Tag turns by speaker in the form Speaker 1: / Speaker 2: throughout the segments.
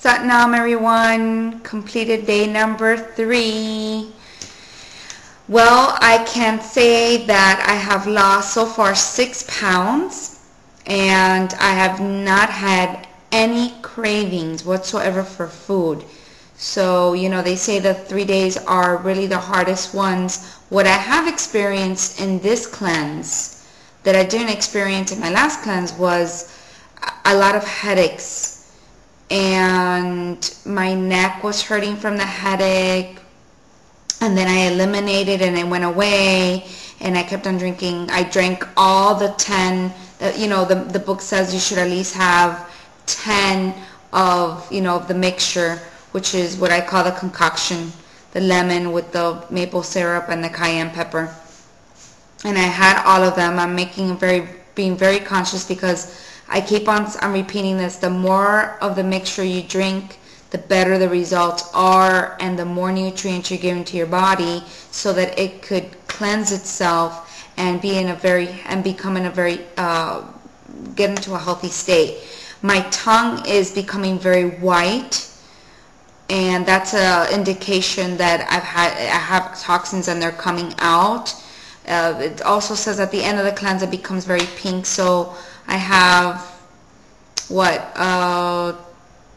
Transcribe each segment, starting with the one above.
Speaker 1: Satnam everyone, completed day number 3. Well, I can say that I have lost so far 6 pounds and I have not had any cravings whatsoever for food. So, you know, they say the 3 days are really the hardest ones. What I have experienced in this cleanse that I didn't experience in my last cleanse was a lot of headaches. And my neck was hurting from the headache, and then I eliminated and it went away, and I kept on drinking. I drank all the 10, you know, the book says you should at least have 10 of, you know, the mixture, which is what I call the concoction, the lemon with the maple syrup and the cayenne pepper. And I had all of them. I'm being very conscious because I keep on repeating this. The more of the mixture you drink, the better the results are, and the more nutrients you're giving to your body, so that it could cleanse itself and be in a become in a very get into a healthy state. My tongue is becoming very white, and that's an indication that I have toxins and they're coming out. It also says at the end of the cleanse it becomes very pink. So I have, what,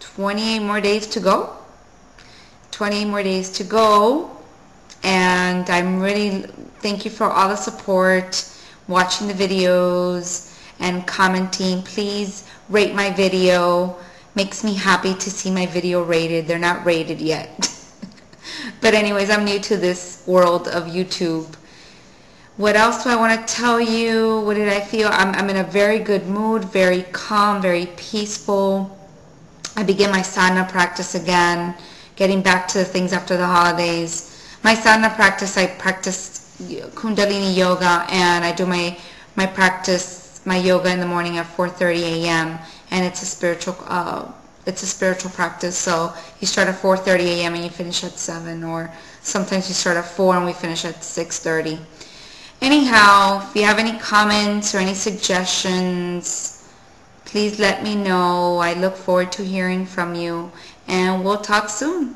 Speaker 1: 28 more days to go? 28 more days to go. And I'm really, thank you for all the support, watching the videos and commenting. Please rate my video. Makes me happy to see my video rated. They're not rated yet. But anyways, I'm new to this world of YouTube. What else do I want to tell you? What did I feel? I'm in a very good mood, very calm, very peaceful. I begin my sadhana practice again, getting back to the things after the holidays. My sadhana practice, I practice Kundalini yoga, and I do my yoga in the morning at 4:30 a.m. and it's a spiritual practice. So you start at 4:30 a.m. and you finish at 7, or sometimes you start at 4 and we finish at 6:30. Anyhow, if you have any comments or any suggestions, please let me know. I look forward to hearing from you, and we'll talk soon.